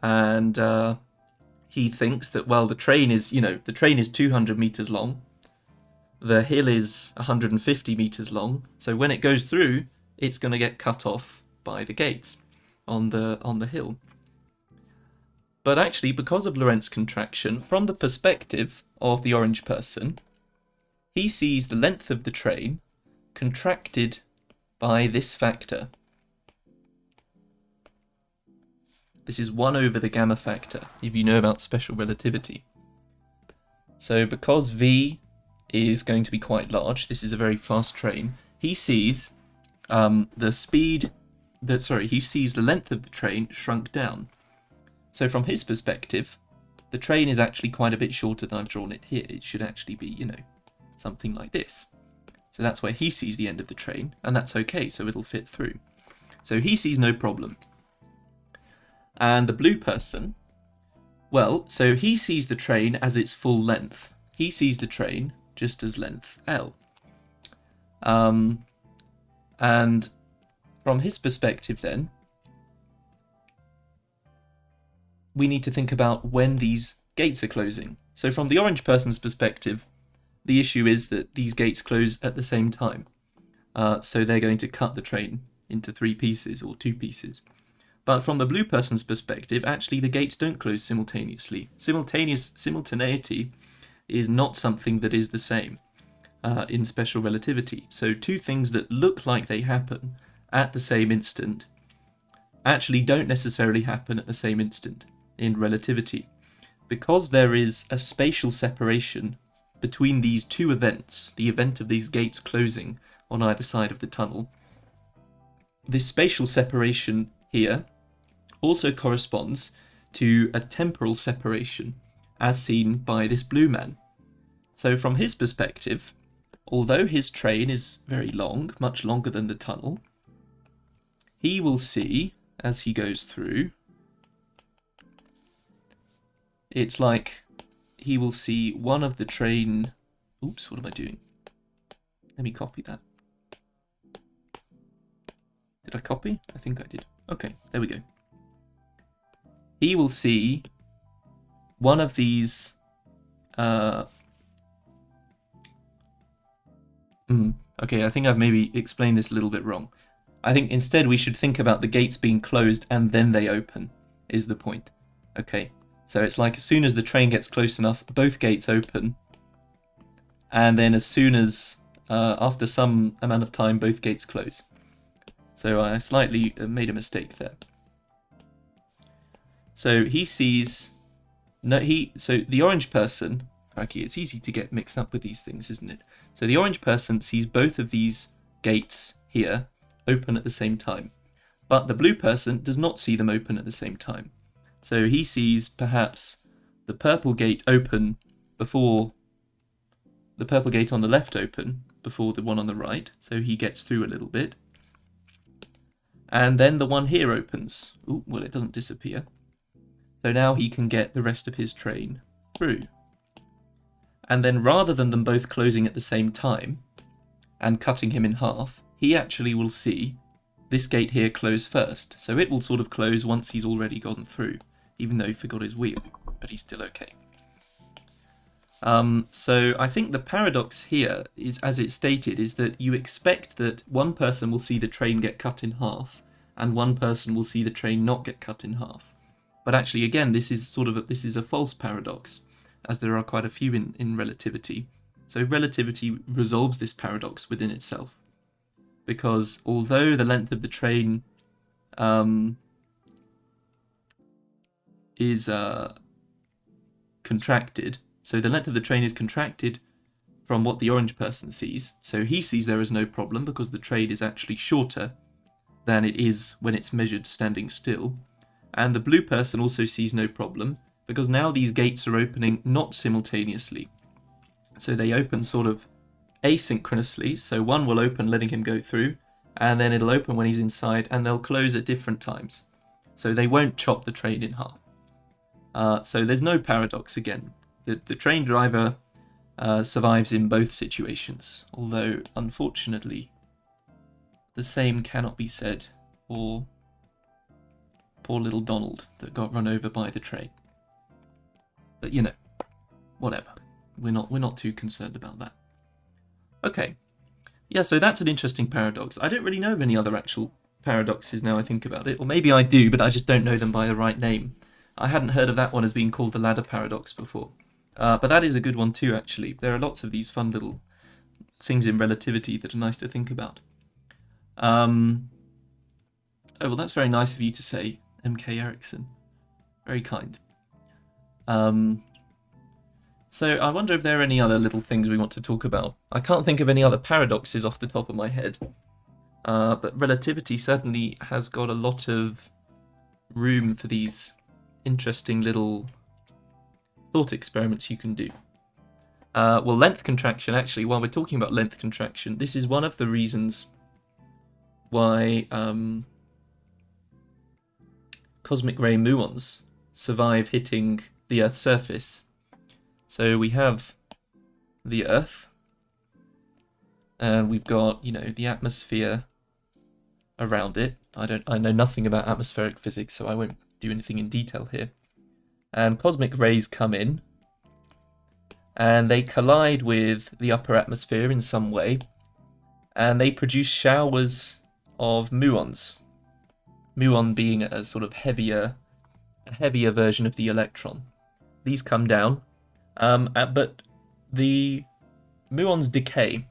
And he thinks that, well, the train is 200 meters long. The hill is 150 meters long. So when it goes through, it's going to get cut off by the gates on the hill. But actually, because of Lorenz contraction, from the perspective of the orange person, he sees the length of the train contracted by this factor. This is 1 over the gamma factor, if you know about special relativity. So because V is going to be quite large, this is a very fast train, he sees he sees the length of the train shrunk down. So from his perspective, the train is actually quite a bit shorter than I've drawn it here. It should actually be, something like this. So that's where he sees the end of the train, and that's okay, so it'll fit through. So he sees no problem. And the blue person, well, so he sees the train as its full length. He sees the train just as length L. And from his perspective then, we need to think about when these gates are closing. So from the orange person's perspective, the issue is that these gates close at the same time. So they're going to cut the train into 3 pieces or 2 pieces. But from the blue person's perspective, actually the gates don't close simultaneously. Simultaneity is not something that is the same in special relativity. So 2 things that look like they happen at the same instant actually don't necessarily happen at the same instant in relativity. Because there is a spatial separation between these 2 events, the event of these gates closing on either side of the tunnel, this spatial separation here also corresponds to a temporal separation as seen by this blue man. So from his perspective, although his train is very long, much longer than the tunnel, he will see, as he goes through, it's like he will see one of the train... Oops, what am I doing? Let me copy that. Did I copy? I think I did. Okay, there we go. He will see one of these... Okay, I think I've maybe explained this a little bit wrong. I think instead we should think about the gates being closed and then they open, is the point. Okay, so it's like as soon as the train gets close enough, both gates open. And then as soon as, after some amount of time, both gates close. So I slightly made a mistake there. So he sees... So the orange person... Crikey, it's easy to get mixed up with these things, isn't it? So the orange person sees both of these gates here open at the same time. But the blue person does not see them open at the same time. So he sees perhaps the purple gate open before... the purple gate on the left open before the one on the right. So he gets through a little bit. And then the one here opens. Ooh, well, it doesn't disappear. So now he can get the rest of his train through. And then rather than them both closing at the same time and cutting him in half, he actually will see this gate here close first. So it will sort of close once he's already gone through, even though he forgot his wheel, but he's still okay. So I think the paradox here is, as it's stated, is that you expect that one person will see the train get cut in half and one person will see the train not get cut in half. But actually, again, this is a false paradox, as there are quite a few in relativity. So relativity resolves this paradox within itself. Because although the length of the train is contracted, so the length of the train is contracted from what the orange person sees. So he sees there is no problem because the train is actually shorter than it is when it's measured standing still. And the blue person also sees no problem because now these gates are opening not simultaneously. So they open sort of asynchronously. So one will open letting him go through, and then it'll open when he's inside, and they'll close at different times. So they won't chop the train in half. So there's no paradox again. The train driver survives in both situations, although unfortunately the same cannot be said for poor little Donald that got run over by the train. But you know, whatever. We're not too concerned about that. Okay. Yeah, so that's an interesting paradox. I don't really know of any other actual paradoxes now I think about it. Or maybe I do, but I just don't know them by the right name. I hadn't heard of that one as being called the ladder paradox before. But that is a good one too, actually. There are lots of these fun little things in relativity that are nice to think about. Oh, well, that's very nice of you to say, M.K. Erickson. Very kind. So I wonder if there are any other little things we want to talk about. I can't think of any other paradoxes off the top of my head. But relativity certainly has got a lot of room for these interesting little thought experiments you can do. Well, length contraction, actually, while we're talking about length contraction, this is one of the reasons why cosmic ray muons survive hitting the Earth's surface. So we have the Earth, and we've got, you know, the atmosphere around it. I know nothing about atmospheric physics, so I won't do anything in detail here. And cosmic rays come in, and they collide with the upper atmosphere in some way, and they produce showers of muons. Muon being a sort of heavier version of the electron. These come down, but the muons decay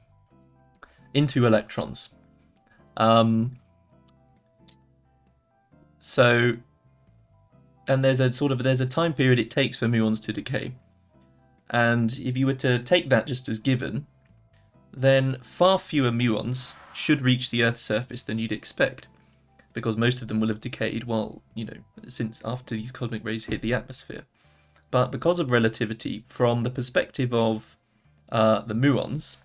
into electrons. And there's a time period it takes for muons to decay. And if you were to take that just as given, then far fewer muons should reach the Earth's surface than you'd expect, because most of them will have decayed since after these cosmic rays hit the atmosphere. But because of relativity, from the perspective of the muons,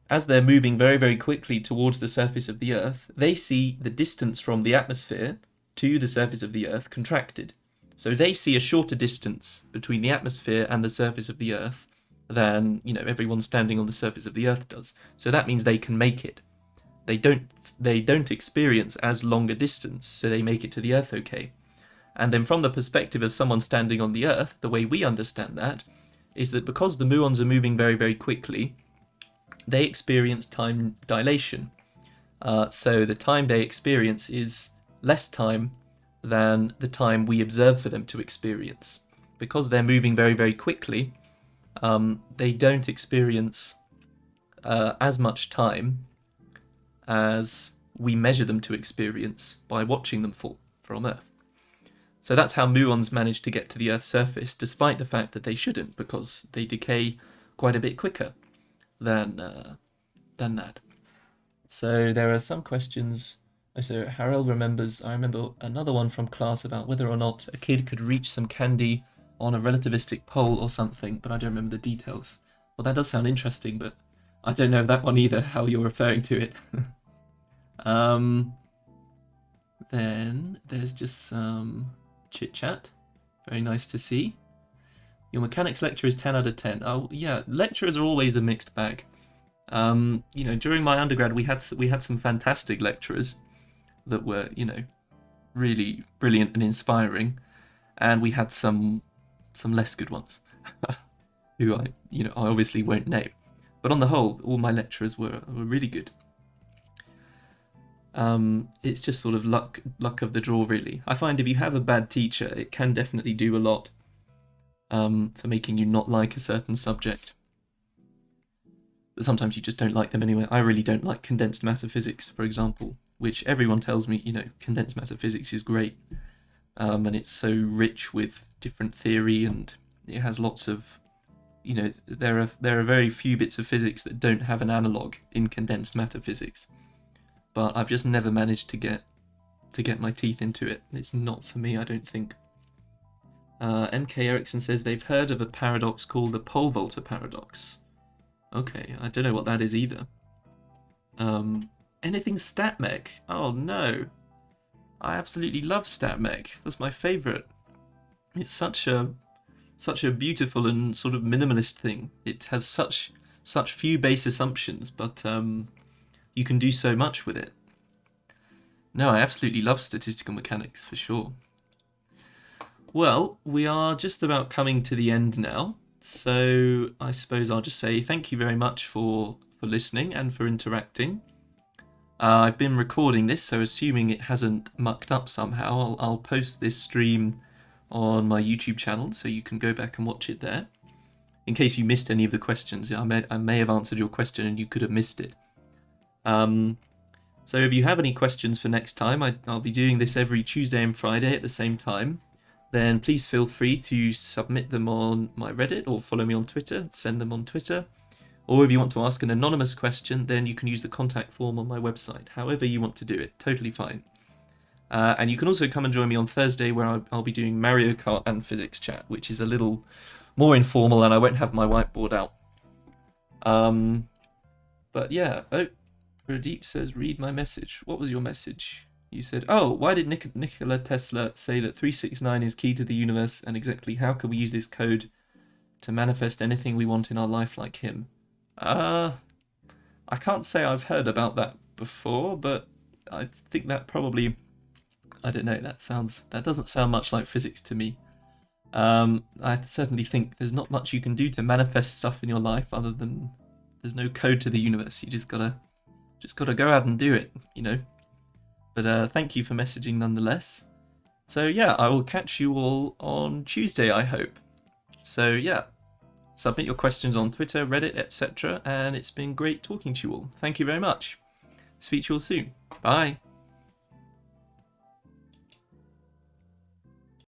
as they're moving very, very quickly towards the surface of the Earth, they see the distance from the atmosphere to the surface of the Earth contracted. So they see a shorter distance between the atmosphere and the surface of the Earth than everyone standing on the surface of the Earth does. So that means they can make it. They don't experience as long a distance, so they make it to the Earth okay. And then from the perspective of someone standing on the Earth, the way we understand that is that because the muons are moving very, very quickly, they experience time dilation. So the time they experience is less time than the time we observe for them to experience. Because they're moving very, very quickly, they don't experience as much time as we measure them to experience by watching them fall from Earth. So that's how muons manage to get to the Earth's surface, despite the fact that they shouldn't, because they decay quite a bit quicker than that. So there are some questions. So Harold remembers, I remember another one from class about whether or not a kid could reach some candy on a relativistic pole or something, but I don't remember the details. Well, that does sound interesting, but I don't know that one either, how you're referring to it. Then there's just some chit-chat. Very nice to see. Your mechanics lecture is 10 out of 10. Oh, yeah, lecturers are always a mixed bag. During my undergrad, we had some fantastic lecturers that were, really brilliant and inspiring, and we had some less good ones, who I obviously won't name. But on the whole, all my lecturers were really good. It's just sort of luck of the draw, really. I find if you have a bad teacher, it can definitely do a lot for making you not like a certain subject. But sometimes you just don't like them anyway. I really don't like condensed matter physics, for example, which everyone tells me, condensed matter physics is great. And it's so rich with different theory, and it has lots of, there are very few bits of physics that don't have an analogue in condensed matter physics. But I've just never managed to get my teeth into it. It's not for me, I don't think. MK Erickson says they've heard of a paradox called the pole vaulter paradox. Okay, I don't know what that is either. Anything StatMech? Oh no. I absolutely love StatMech. That's my favourite. It's such a beautiful and sort of minimalist thing. It has such few base assumptions, but you can do so much with it. No, I absolutely love statistical mechanics, for sure. Well, we are just about coming to the end now, so I suppose I'll just say thank you very much for listening and for interacting. I've been recording this, so assuming it hasn't mucked up somehow, I'll post this stream on my YouTube channel, so you can go back and watch it there. In case you missed any of the questions, I may have answered your question and you could have missed it. So if you have any questions for next time, I'll be doing this every Tuesday and Friday at the same time. Then please feel free to submit them on my Reddit or follow me on Twitter, send them on Twitter. Or if you want to ask an anonymous question, then you can use the contact form on my website. However you want to do it, totally fine. And you can also come and join me on Thursday, where I'll be doing Mario Kart and physics chat, which is a little more informal, and I won't have my whiteboard out. But yeah, Pradeep says, read my message. What was your message? You said, why did Nikola Tesla say that 369 is key to the universe, and exactly how can we use this code to manifest anything we want in our life like him? I can't say I've heard about that before, but I think that probably, I don't know, that doesn't sound much like physics to me. I certainly think there's not much you can do to manifest stuff in your life other than there's no code to the universe. You just gotta go out and do it, you know. But thank you for messaging nonetheless. So yeah, I will catch you all on Tuesday, I hope. So yeah, submit your questions on Twitter, Reddit, etc. And it's been great talking to you all. Thank you very much. Speak to you all soon. Bye.